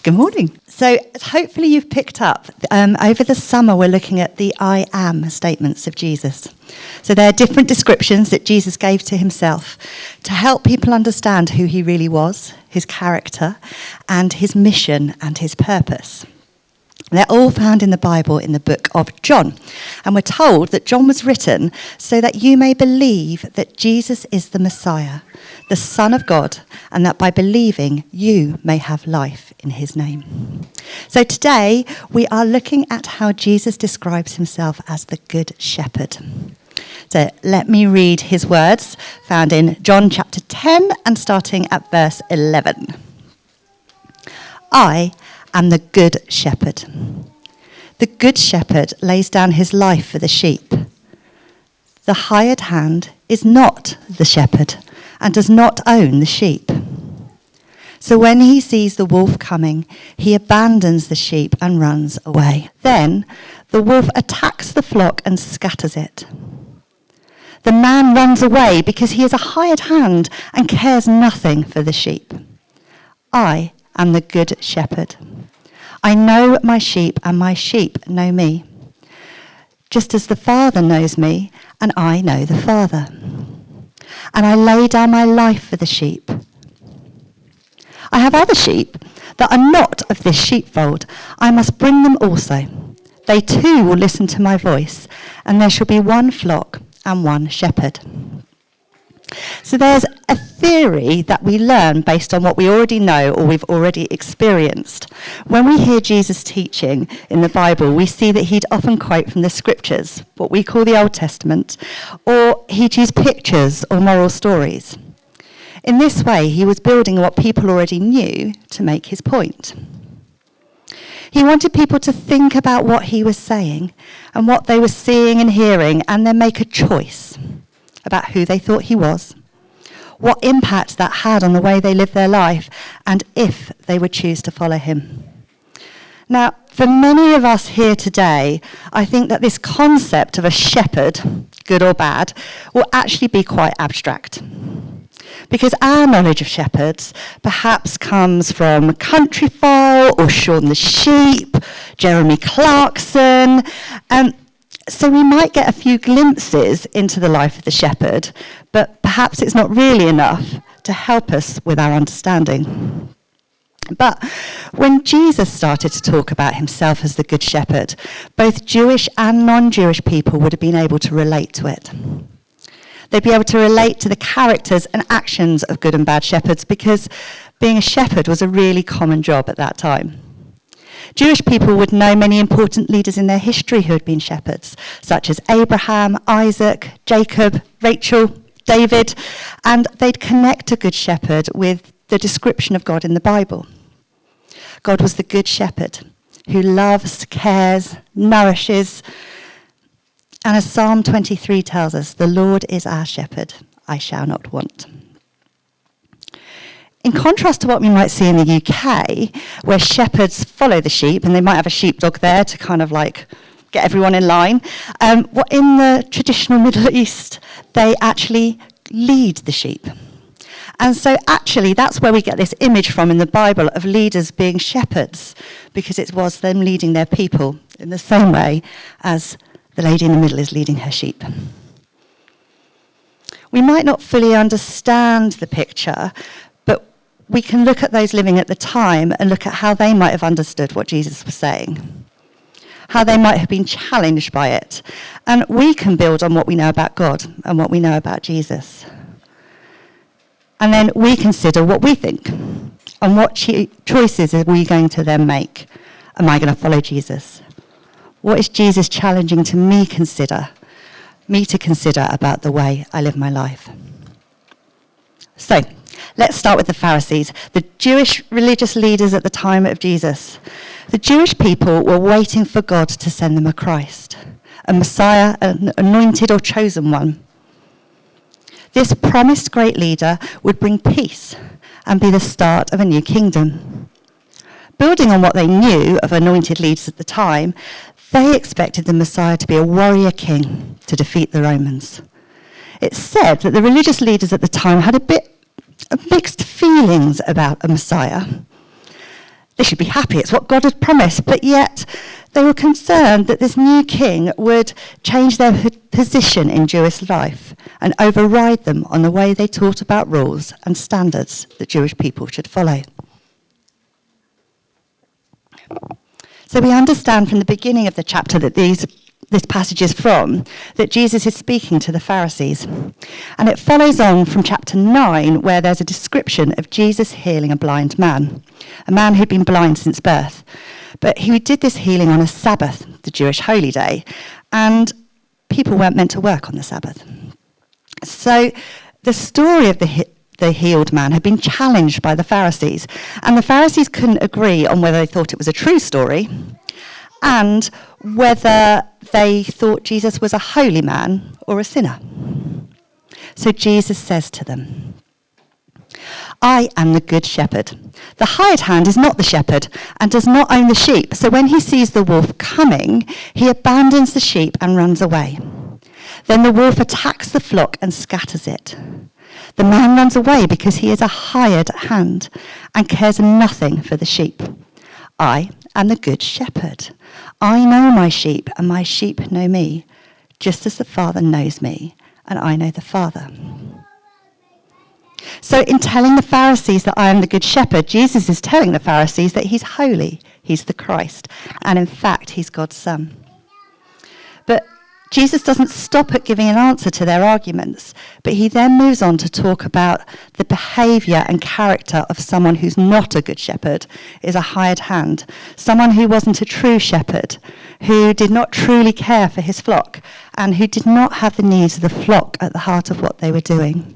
Good morning. So hopefully you've picked up, over the summer we're looking at the I am statements of Jesus. So there are different descriptions that Jesus gave to himself to help people understand who he really was, his character, and his mission and his purpose. They're all found in the Bible in the book of John. And we're told that John was written so that you may believe that Jesus is the Messiah, the Son of God, and that by believing you may have life in his name. So today we are looking at how Jesus describes himself as the Good Shepherd. So let me read his words found in John chapter 10 and starting at verse 11. I am the Good Shepherd. The Good Shepherd lays down his life for the sheep. The hired hand is not the shepherd and does not own the sheep. So when he sees the wolf coming, he abandons the sheep and runs away. Then the wolf attacks the flock and scatters it. The man runs away because he is a hired hand and cares nothing for the sheep. I am the Good Shepherd. I know my sheep and my sheep know me, just as the Father knows me and I know the Father. And I lay down my life for the sheep. I have other sheep that are not of this sheepfold. I must bring them also. They too will listen to my voice, and there shall be one flock and one shepherd. So there's a theory that we learn based on what we already know or we've already experienced. When we hear Jesus teaching in the Bible, we see that he'd often quote from the scriptures, what we call the Old Testament, or he'd use pictures or moral stories. In this way, he was building on what people already knew to make his point. He wanted people to think about what he was saying and what they were seeing and hearing, and then make a choice about who they thought he was, what impact that had on the way they lived their life, and if they would choose to follow him. Now, for many of us here today, I think that this concept of a shepherd, good or bad, will actually be quite abstract. Because our knowledge of shepherds perhaps comes from Countryfile or Shaun the Sheep, Jeremy Clarkson, so we might get a few glimpses into the life of the shepherd, but perhaps it's not really enough to help us with our understanding. But when Jesus started to talk about himself as the Good Shepherd, both Jewish and non-Jewish people would have been able to relate to it. They'd be able to relate to the characters and actions of good and bad shepherds because being a shepherd was a really common job at that time. Jewish people would know many important leaders in their history who had been shepherds, such as Abraham, Isaac, Jacob, Rachel, David, and they'd connect a good shepherd with the description of God in the Bible. God was the Good Shepherd who loves, cares, nourishes, and as Psalm 23 tells us, the Lord is our shepherd, I shall not want. In contrast to what we might see in the UK, where shepherds follow the sheep, and they might have a sheepdog there to kind of like get everyone in line, what in the traditional Middle East, they actually lead the sheep. And so actually that's where we get this image from in the Bible of leaders being shepherds, because it was them leading their people in the same way as the lady in the middle is leading her sheep. We might not fully understand the picture, but we can look at those living at the time and look at how they might have understood what Jesus was saying, how they might have been challenged by it. And we can build on what we know about God and what we know about Jesus. And then we consider what we think and what choices are we going to then make. Am I going to follow Jesus? What is Jesus challenging to me to consider about the way I live my life? So, let's start with the Pharisees, the Jewish religious leaders at the time of Jesus. The Jewish people were waiting for God to send them a Christ, a Messiah, an anointed or chosen one. This promised great leader would bring peace and be the start of a new kingdom. Building on what they knew of anointed leaders at the time, they expected the Messiah to be a warrior king to defeat the Romans. It's said that the religious leaders at the time had a bit of mixed feelings about a Messiah. They should be happy. It's what God had promised. But yet they were concerned that this new king would change their position in Jewish life and override them on the way they taught about rules and standards that Jewish people should follow. So we understand from the beginning of the chapter that this passage is from, that Jesus is speaking to the Pharisees. And it follows on from chapter 9, where there's a description of Jesus healing a blind man, a man who'd been blind since birth. But he did this healing on a Sabbath, the Jewish holy day, and people weren't meant to work on the Sabbath. So the story of the healed man had been challenged by the Pharisees, and the Pharisees couldn't agree on whether they thought it was a true story and whether they thought Jesus was a holy man or a sinner. So Jesus says to them, I am the good shepherd. The hired hand is not the shepherd and does not own the sheep. So when he sees the wolf coming, he abandons the sheep and runs away. Then the wolf attacks the flock and scatters it. The man runs away because he is a hired hand and cares nothing for the sheep. I am the good shepherd. I know my sheep and my sheep know me, just as the Father knows me and I know the Father. So in telling the Pharisees that I am the good shepherd, Jesus is telling the Pharisees that he's holy, he's the Christ, and in fact he's God's son. But Jesus doesn't stop at giving an answer to their arguments, but he then moves on to talk about the behaviour and character of someone who's not a good shepherd, is a hired hand, someone who wasn't a true shepherd, who did not truly care for his flock, and who did not have the needs of the flock at the heart of what they were doing.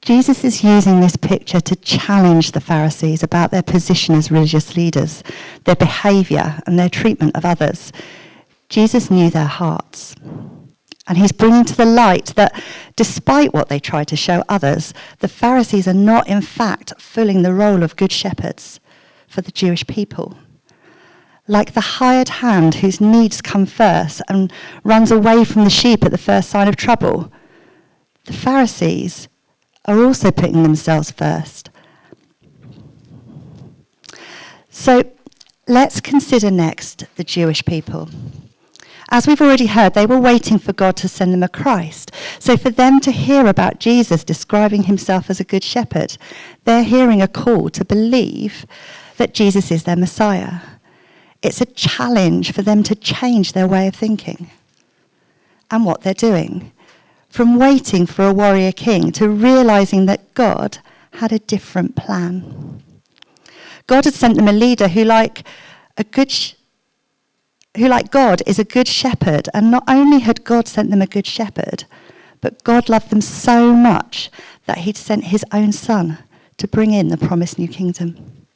Jesus is using this picture to challenge the Pharisees about their position as religious leaders, their behaviour and their treatment of others. Jesus knew their hearts. And he's bringing to the light that despite what they try to show others, the Pharisees are not in fact filling the role of good shepherds for the Jewish people. Like the hired hand whose needs come first and runs away from the sheep at the first sign of trouble, the Pharisees are also putting themselves first. So let's consider next the Jewish people. As we've already heard, they were waiting for God to send them a Christ. So for them to hear about Jesus describing himself as a good shepherd, they're hearing a call to believe that Jesus is their Messiah. It's a challenge for them to change their way of thinking and what they're doing. From waiting for a warrior king to realising that God had a different plan. God had sent them a leader who, like God, is a good shepherd. And not only had God sent them a good shepherd, but God loved them so much that he'd sent his own son to bring in the promised new kingdom.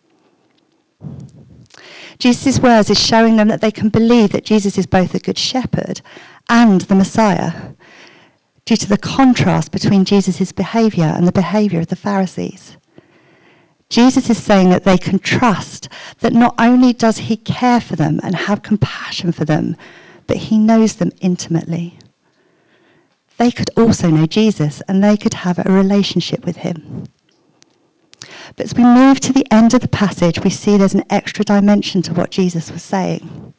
Jesus' words is showing them that they can believe that Jesus is both a good shepherd and the Messiah, due to the contrast between Jesus' behaviour and the behaviour of the Pharisees. Jesus is saying that they can trust that not only does he care for them and have compassion for them, but he knows them intimately. They could also know Jesus and they could have a relationship with him. But as we move to the end of the passage, we see there's an extra dimension to what Jesus was saying.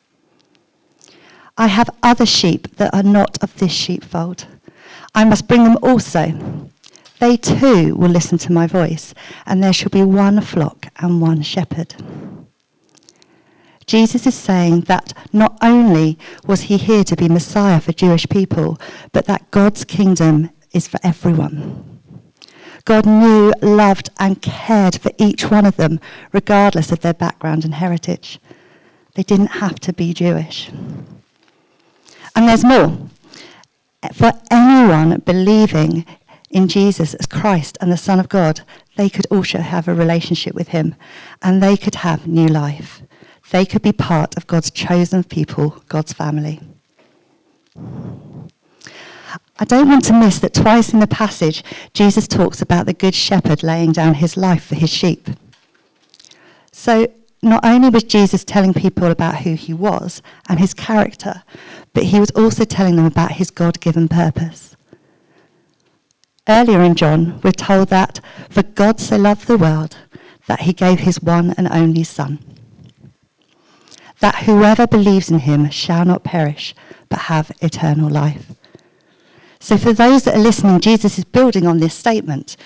I have other sheep that are not of this sheepfold. I must bring them also. They too will listen to my voice, and there shall be one flock and one shepherd. Jesus is saying that not only was he here to be Messiah for Jewish people, but that God's kingdom is for everyone. God knew, loved, and cared for each one of them, regardless of their background and heritage. They didn't have to be Jewish. And there's more. For anyone believing in Jesus as Christ and the Son of God, they could also have a relationship with him, and they could have new life. They could be part of God's chosen people, God's family. I don't want to miss that twice in the passage, Jesus talks about the good shepherd laying down his life for his sheep. So not only was Jesus telling people about who he was and his character, but he was also telling them about his God-given purpose. Earlier in John, we're told that, for God so loved the world that he gave his one and only Son, that whoever believes in him shall not perish, but have eternal life. So for those that are listening, Jesus is building on this statement.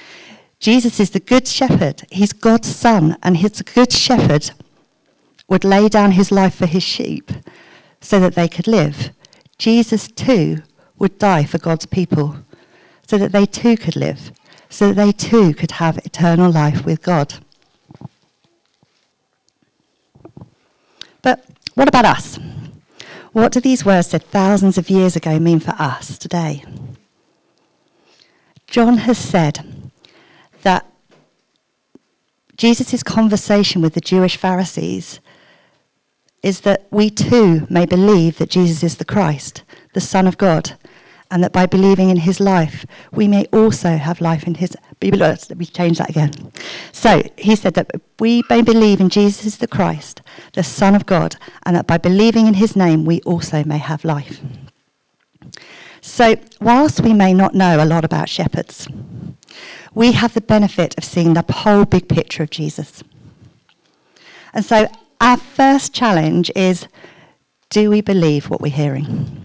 Jesus is the good shepherd. He's God's Son, and his good shepherd would lay down his life for his sheep so that they could live. Jesus too would die for God's people so that they too could live, so that they too could have eternal life with God. But what about us? What do these words said thousands of years ago mean for us today? John has said that Jesus' conversation with the Jewish Pharisees is that we too may believe that Jesus is the Christ, the Son of God, and that by believing in his life, we may also have life in his... Let me change that again. So he said that we may believe in Jesus is the Christ, the Son of God, and that by believing in his name, we also may have life. So whilst we may not know a lot about shepherds, we have the benefit of seeing the whole big picture of Jesus. And so our first challenge is, do we believe what we're hearing?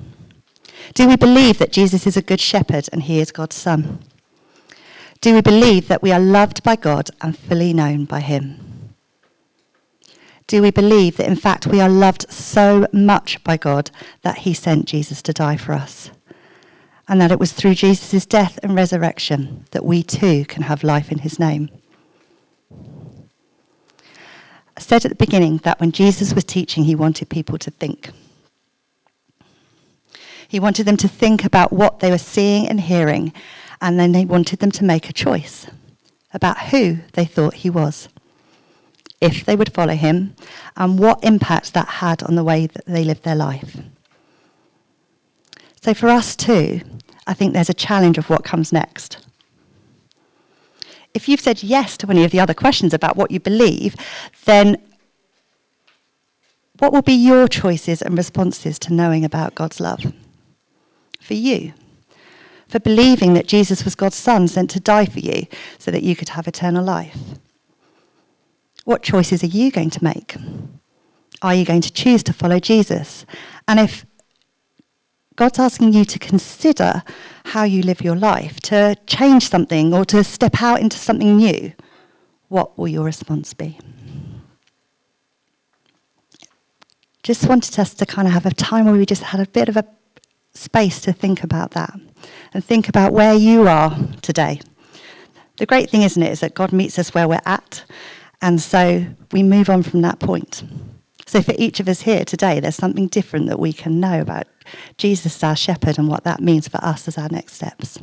Do we believe that Jesus is a good shepherd and he is God's Son? Do we believe that we are loved by God and fully known by him? Do we believe that in fact we are loved so much by God that he sent Jesus to die for us? And that it was through Jesus' death and resurrection that we too can have life in his name? I said at the beginning that when Jesus was teaching, he wanted people to think. He wanted them to think about what they were seeing and hearing, and then he wanted them to make a choice about who they thought he was, if they would follow him, and what impact that had on the way that they lived their life. So for us too, I think there's a challenge of what comes next. If you've said yes to any of the other questions about what you believe, then what will be your choices and responses to knowing about God's love? For you, for believing that Jesus was God's Son sent to die for you so that you could have eternal life. What choices are you going to make? Are you going to choose to follow Jesus? And if God's asking you to consider how you live your life, to change something or to step out into something new, what will your response be? Just wanted us to kind of have a time where we just had a bit of a space to think about that and think about where you are today. The great thing, isn't it, is that God meets us where we're at, and so we move on from that point. So for each of us here today, there's something different that we can know about Jesus, our shepherd, and what that means for us as our next steps.